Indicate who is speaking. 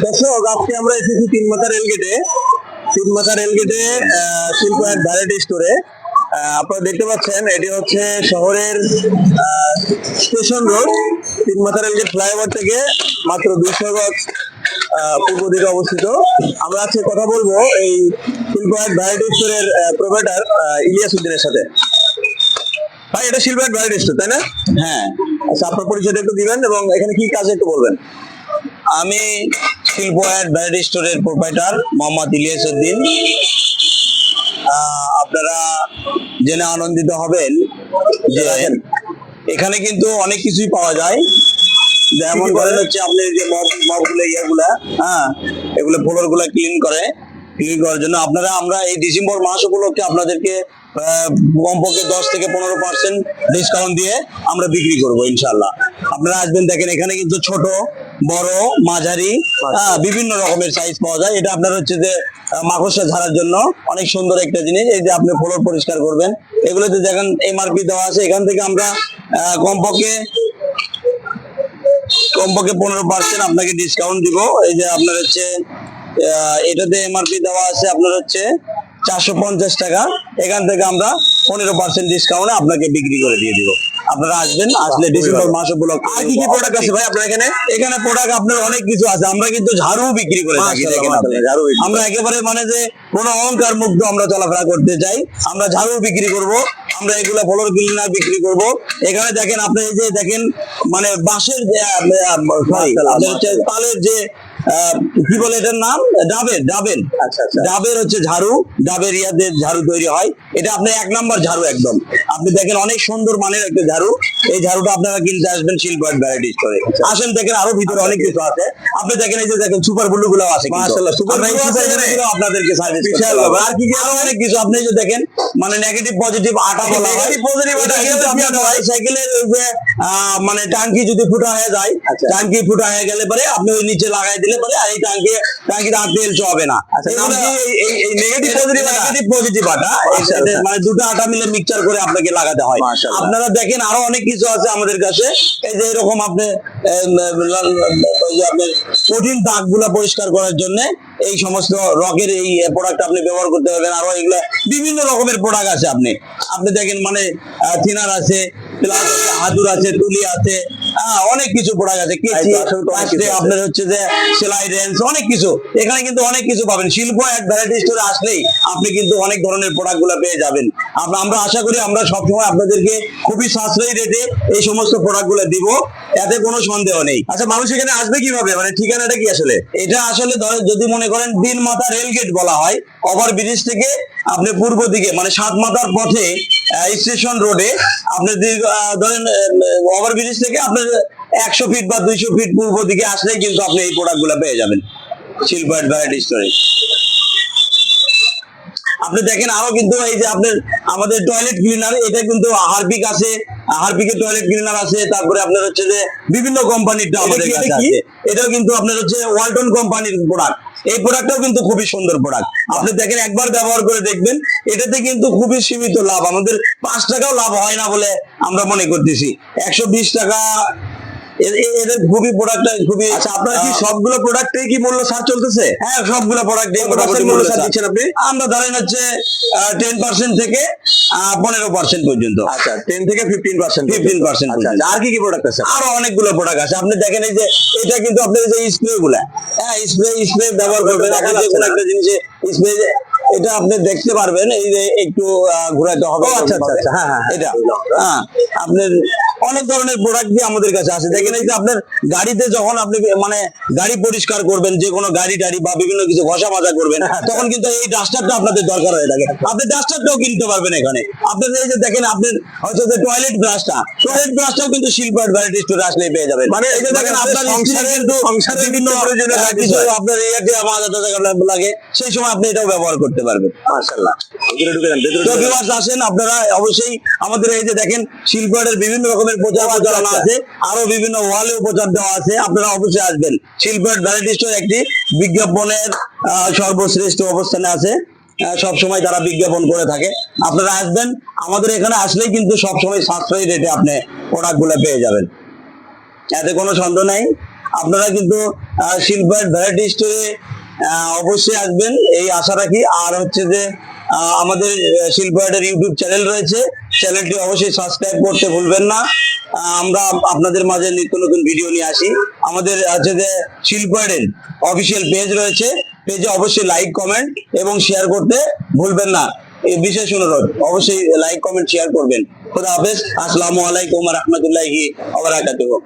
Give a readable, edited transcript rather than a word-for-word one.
Speaker 1: দর্শক, আজকে আমরা এসেছি তিনমাথা রেলগেটে। শিল্প অ্যান্ড ভ্যারাইটি স্টোরে। আপনারা দেখতে পাচ্ছেন, এটি হচ্ছে শহরের স্টেশন রোড। তিনমাথা রেলগেট ফ্লাইওভার থেকে মাত্র 200 গজ পূর্ব দিকে অবস্থিত। আমরা আজকে কথা বলবো এই শিল্প অ্যান্ড ভ্যারাইটি স্টোরের প্রোভাইডার ইলিয়াস উদ্দিনের সাথে। ভাই, এটা শিল্প অ্যান্ড ভ্যারাইটি স্টোর, তাই না?
Speaker 2: হ্যাঁ,
Speaker 1: আচ্ছা, আপনার পরিচয়টা একটু দিবেন এবং এখানে কি কাজ একটু বলবেন।
Speaker 2: আমি শিল্প অ্যান্ড ভ্যারাইটি স্টোরের প্রোপাইটার মোহাম্মদ ইলিয়াস উদ্দিন। আপনারা জেনে আনন্দিত হবেন যে এখানে কিন্তু অনেক কিছুই পাওয়া যায়। যেমন ধরেন হচ্ছে আপনি যে মপগুলো ইয়েগুলা, এগুলো ফ্লোর গুলা ক্লিন করার জন্য আমরা এই ডিসেম্বর মাস উপলক্ষে আপনাদেরকে কমপক্ষে 10 থেকে 15% ডিসকাউন্ট দিয়ে আমরা বিক্রি করব ইনশাল্লাহ। আপনারা আসবেন, দেখেন এখানে কিন্তু ছোট বড় মাঝারি বিভিন্ন রকমের সাইজ পাওয়া যায়। এটা আপনার হচ্ছে যে মাকড়সা ঝাড়ার জন্য অনেক সুন্দর একটা জিনিস। এই যে আপনি ফ্লোর পরিষ্কার করবেন, এগুলোতে দেখেন এমআরপি দেওয়া আছে। এখান থেকে আমরা কমপক্ষে 15% আপনাকে ডিসকাউন্ট দিব। এই যে আপনার হচ্ছে এটাতে এমআরপি দেওয়া আছে আপনার হচ্ছে 450 টাকা। এখান থেকে আমরা 15% ডিসকাউন্টে আপনাকে বিক্রি করে দিয়ে দিব। আপনারা আসবেন, আসলে ডিসেম্বর মাস উপলক্ষে।
Speaker 1: আর কি কি প্রোডাক্ট আছে ভাই আপনার এখানে?
Speaker 2: এখানে প্রোডাক্ট আপনার অনেক কিছু আছে। আমরা কিন্তু ঝাড়ু বিক্রি করে থাকি। দেখেন আপনি, আমরা একেবারে মানে যে কোনো অহংকার মুক্ত আমরা চলাফেরা করতে চাই। আমরা ঝাড়ু বিক্রি করব, আমরা এগুলা ফ্লোর ক্লিনার বিক্রি করব। এখানে দেখেন আপনি, এই যে দেখেন মানে বাঁশের যে তালের যে কি বলে এটার নাম, ডাবের।
Speaker 1: আচ্ছা আচ্ছা,
Speaker 2: ডাবের হচ্ছে ঝাড়ু, ডাবের ইয়াদের ঝাড়ু তৈরি হয়। এটা আপনি 1 নম্বর ঝাড়ু একদম। আপনি দেখেন অনেক সুন্দর মানের একটা ঝাড়ু। এই ঝাড়ুটা আপনারা কিনতে আসবেন শিল্প অ্যান্ড ভ্যারাইটি স্টোরে। আসেন, দেখেন আরো ভিতরে অনেক কিছু আছে। আপনি দেখেন, এই যে দেখেন সুপার ব্লু গুলো আছে।
Speaker 1: মাশাআল্লাহ, সুপার ব্লু আছে এখানে।
Speaker 2: আপনাদেরকে সার্ভিস
Speaker 1: বিশাল ব্যাপার। আর কি কি
Speaker 2: আরো অনেক কিছু। আপনি যে দেখেন মানে নেগেটিভ পজিটিভ আটা বলা হয়।
Speaker 1: নেগেটিভ পজিটিভ আটা
Speaker 2: কিন্তু আপনার সাইকেলের ওই যে মানে টাঙ্কি যদি ফুটা হয়ে যায়, টাঙ্কি ফুটা হয়ে গেলে পরে আপনি ওই নিচে লাগাই দিলে পরে আর এই টাঙ্কিতে আর তেল চবে না।
Speaker 1: এই নেগেটিভ
Speaker 2: পজিটিভ আটা মানে দুটো আটা মিলে মিক্সচার করে আপনাকে লাগাতে হয়। আপনারা দেখেন আরো অনেক কিছু আছে আমাদের কাছে। এই যে এরকম আপনি আপনার কঠিন দাগ গুলা পরিষ্কার করার জন্য এই সমস্ত রকের এই প্রোডাক্ট আপনি ব্যবহার করতে পারবেন। আরো এগুলা বিভিন্ন রকমের প্রোডাক্ট আছে। আপনি দেখেন মানে থিনার আছে, প্লাস আছে, হাতুর আছে, তুলি আছে, অনেক কিছু প্রোডাক্ট আছে। আপনার হচ্ছে যে সেলাই রেঞ্জ, অনেক কিছু। এখানে কিন্তু অনেক কিছু পাবেন। শিল্প অ্যান্ড ভ্যারাইটি স্টোরে আসলেই আপনি কিন্তু অনেক ধরনের প্রোডাক্ট গুলা পেয়ে যাবেন। আমরা আশা করি আমরা সবসময় আপনাদেরকে খুবই সাশ্রয়ী রেটে এই সমস্ত প্রোডাক্ট গুলা দিব, এতে কোনো সন্দেহ নেই।
Speaker 1: আচ্ছা, মানুষ এখানে আসবে কিভাবে, মানে ঠিকানাটা কি আসলে?
Speaker 2: এটা আসলে ধরেন যদি মনে করেন তিনমাথা রেলগেট বলা হয়, ওভার ব্রিজ থেকে আপনি পূর্ব দিকে মানে 7 মাথার পথে স্টেশন রোডে আপনি ধরেন ওভার ব্রিজ থেকে আপনার 100 ফিট বা 200 ফিট পূর্ব দিকে আসলেই কিন্তু আপনি এই প্রোডাক্ট গুলা পেয়ে যাবেন শিল্প অ্যান্ড ভ্যারাইটি স্টোরে। আপনি দেখেন আরো কিন্তু এই যে আপনার আমাদের টয়লেট ক্লিনার, এটা কিন্তু হারপিক আছে, হারপিকের টয়লেট ক্লিনার আছে। তারপরে আপনার হচ্ছে যে বিভিন্ন কোম্পানির আমাদের কাছে আছে। এটাও কিন্তু আপনার হচ্ছে ওয়ালটন কোম্পানির প্রোডাক্ট। এই প্রোডাক্টটাও কিন্তু খুবই সুন্দর প্রোডাক্ট। আপনি দেখেন, একবার ব্যবহার করে দেখবেন, এটাতে কিন্তু খুবই সীমিত লাভ। আমাদের 5 টাকাও লাভ হয় না বলে আমরা মনে করতেছি। 120 টাকা এদের খুবই প্রোডাক্টটা খুবই।
Speaker 1: আচ্ছা, আপনার কি সবগুলো প্রোডাক্টেই কি মূল্য ছাড় চলতেছে?
Speaker 2: হ্যাঁ, সবগুলো প্রোডাক্টে
Speaker 1: মূল্য ছাড় দিচ্ছেন আপনি?
Speaker 2: আমরা ধরেন হচ্ছে 10% থেকে 15% পর্যন্ত।
Speaker 1: আচ্ছা, 10 থেকে 15%।
Speaker 2: আচ্ছা,
Speaker 1: আর কি কি প্রোডাক্ট আছে?
Speaker 2: আরো অনেকগুলো প্রোডাক্ট আছে। আপনি দেখেন এই যে এটা কিন্তু আপনার যে স্প্রে গুলা, স্প্রে ব্যবহার করবেন। আপনি যে কোনো একটা জিনিসে স্প্রে, এটা আপনি দেখতে পারবেন। এই যে একটু ঘুরাইতে হবে।
Speaker 1: আচ্ছা আচ্ছা আচ্ছা, হ্যাঁ হ্যাঁ,
Speaker 2: এটা আপনার অনেক ধরনের প্রোডাক্ট দিয়ে আমাদের কাছে আছে। দেখেন এই যে আপনার গাড়িতে যখন আপনি মানে গাড়ি পরিষ্কার করবেন, যে কোনো গাড়ি টাড়ি বা বিভিন্ন কিছু ঘষা মাজা করবেন, তখন কিন্তু এই ডাস্টারটা আপনাদের দরকার হয়ে থাকে। আপনি ডাস্টারটাও কিনতে পারবেন এখানে। আপনার এই যে দেখেন আপনার হয়তো যে টয়লেট ব্রাশটাও কিন্তু শিল্প অ্যান্ড ভ্যারাইটি স্টোরে আসলেই পেয়ে যাবেন।
Speaker 1: মানে এই যে দেখেন আপনার সংসারে
Speaker 2: বিভিন্ন কিছু আপনার লাগে, সেই সময় আপনি এটাও ব্যবহার করতে পারবেন।
Speaker 1: মাশাআল্লাহ,
Speaker 2: তো ভিউয়ার্স আসেন, আপনারা অবশ্যই আমাদের এই যে দেখেন শিল্প অ্যান্ডের বিভিন্ন রকমের প্রচার প্রচারণা আছে, আরো বিভিন্ন ওয়ালেও প্রচার দেওয়া আছে। আপনারা অবশ্যই আসবেন। শিল্প অ্যান্ড ভ্যারাইটি স্টোর একটি বিজ্ঞাপনের সর্বশ্রেষ্ঠ অবস্থানে আছে। সব সময় তারা বিজ্ঞাপন করে থাকে। আপনারা আসবেন, আমাদের এখানে আসলেই কিন্তু সবসময় সাশ্রয়ী রেটে আপনি প্রোডাক্ট গুলো পেয়ে যাবেন, এতে কোনো সন্দেহ নাই। আপনারা কিন্তু শিলবার্ড ভ্যারাইটি স্টোরে অবশ্যই আসবেন এই আশা রাখি। আর হচ্ছে যে আমাদের শিলবার্ডের ইউটিউব চ্যানেল রয়েছে, চ্যানেলটি অবশ্যই সাবস্ক্রাইব করতে ভুলবেন না। আমরা আপনাদের মাঝে নিত্য নতুন ভিডিও নিয়ে আসি। আমাদের হচ্ছে যে শিলবার্ডের অফিসিয়াল পেজ রয়েছে, পেজে অবশ্যই লাইক কমেন্ট এবং শেয়ার করতে ভুলবেন না। এই বিশেষ অনুরোধ, অবশ্যই লাইক কমেন্ট শেয়ার করবেন। খোদা হাফেজ, আসসালামু আলাইকুম ওয়া রাহমাতুল্লাহি ওয়া বারাকাতুহু।